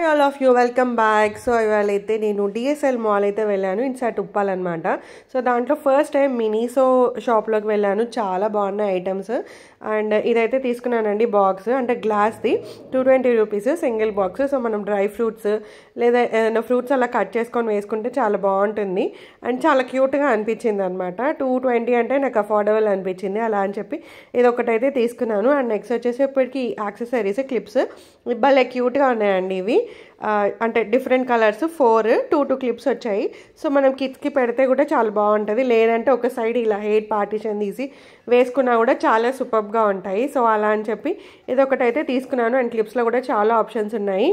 Hi all of you welcome back. So ఇవాళ అయితే నేను డిఎస్ఎల్ మాల్ అయితే వెళ్ళాను ఇన్సైడ్ ఉప్పాల్ అనమాట. సో దాంట్లో ఫస్ట్ టైం మినీసో షాప్లోకి వెళ్ళాను. చాలా బాగున్నాయి ఐటమ్స్. అండ్ ఇదైతే తీసుకున్నానండి బాక్స్, అంటే గ్లాస్ది 220 రూపీస్ సింగిల్ బాక్స్. సో మనం డ్రై ఫ్రూట్స్ లేదా ఏదైనా ఫ్రూట్స్ అలా కట్ చేసుకొని వేసుకుంటే చాలా బాగుంటుంది అండ్ చాలా క్యూట్గా అనిపించింది అనమాట. 220 అంటే నాకు అఫోర్డబుల్ అనిపించింది, అలా అని చెప్పి ఇది ఒకటైతే తీసుకున్నాను. అండ్ నెక్స్ట్ వచ్చేసి ఇప్పటికి యాక్సెసరీస్ క్లిప్స్ భలే క్యూట్గా ఉన్నాయండి ఇవి. అంటే డిఫరెంట్ కలర్స్ 2 క్లిప్స్ వచ్చాయి. సో మనం కిడ్స్కి పెడితే కూడా చాలా బాగుంటుంది, లేదంటే ఒక సైడ్ ఇలా హెయిర్ పార్టిషన్ తీసి వేసుకున్నా కూడా చాలా సూపర్గా ఉంటాయి. సో అలా అని చెప్పి ఇది ఒకటైతే తీసుకున్నాను. అండ్ క్లిప్స్లో కూడా చాలా ఆప్షన్స్ ఉన్నాయి.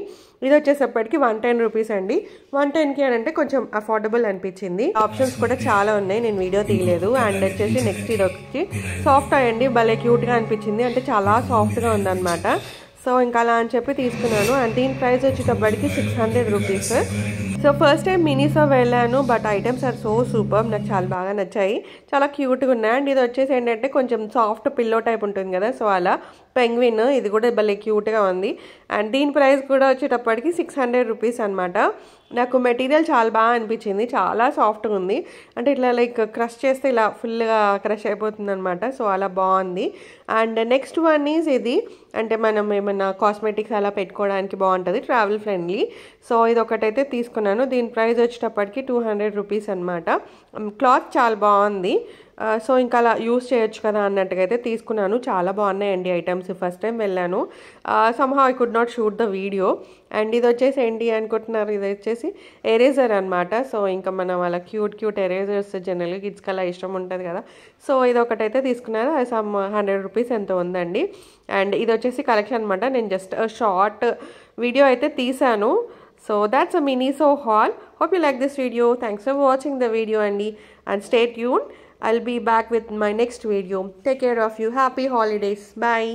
ఇది వచ్చేసప్పటికి 110 రూపీస్ అండి. 110కి అని అంటే కొంచెం అఫోర్డబుల్ అనిపించింది. ఆప్షన్స్ కూడా చాలా ఉన్నాయి, నేను వీడియో తీయలేదు. అండ్ వచ్చేసి నెక్స్ట్ ఇది వచ్చి సాఫ్ట్ అయ్యండి, భలే క్యూట్గా అనిపించింది, అంటే చాలా సాఫ్ట్గా ఉందన్నమాట. సో ఇంకా అలా అని చెప్పి తీసుకున్నాను. అండ్ దీని ప్రైస్ వచ్చేటప్పటికి 600 rupees. So first time Miniso వెళ్ళాను, but items are so super, నాకు చాలా బాగా నచ్చాయి, చాలా క్యూట్గా ఉన్నాయి. అండ్ ఇది వచ్చేసి ఏంటంటే కొంచెం సాఫ్ట్ పిల్లో టైప్ ఉంటుంది కదా, సో అలా పెంగ్విన్ ఇది కూడా భలే క్యూట్గా ఉంది. అండ్ దీని ప్రైస్ కూడా వచ్చేటప్పటికి 600 రూపీస్ అనమాట. నాకు మెటీరియల్ చాలా బాగా అనిపించింది, చాలా సాఫ్ట్గా ఉంది, అంటే ఇట్లా లైక్ క్రష్ చేస్తే ఇలా ఫుల్గా క్రష్ అయిపోతుంది అనమాట. సో అలా బాగుంది. అండ్ నెక్స్ట్ వన్ ఈజ్ ఇది, అంటే మనం ఏమన్నా కాస్మెటిక్స్ అలా పెట్టుకోవడానికి బాగుంటుంది, ట్రావెల్ ఫ్రెండ్లీ. సో ఇది ఒకటైతే తీసుకున్నాను. దీని ప్రైస్ వచ్చేటప్పటికి 200 రూపీస్ అనమాట. క్లాత్ చాలా బాగుంది. సో ఇంకా అలా యూస్ చేయొచ్చు కదా అన్నట్టుగా అయితే తీసుకున్నాను. చాలా బాగున్నాయండి ఐటమ్స్, ఫస్ట్ టైం వెళ్ళాను. Somehow I could not shoot the video. And ఇది వచ్చేసి ఏంటి అనుకుంటున్నారు, ఇది వచ్చేసి ఎరేజర్ అనమాట. సో ఇంకా మనం అలా క్యూట్ ఎరేజర్స్ జనరల్గా కిడ్స్కి అలా ఇష్టం ఉంటుంది కదా, సో ఇది ఒకటైతే తీసుకున్నాను. అది సమ్ 100 రూపీస్ ఎంతో ఉందండి. అండ్ ఇది వచ్చేసి కలెక్షన్ అనమాట. నేను జస్ట్ షార్ట్ వీడియో అయితే తీసాను. So that's a Miniso haul. Hope you like this video. Thanks for watching the video and stay tuned. I'll be back with my next video. Take care of you. Happy holidays. Bye.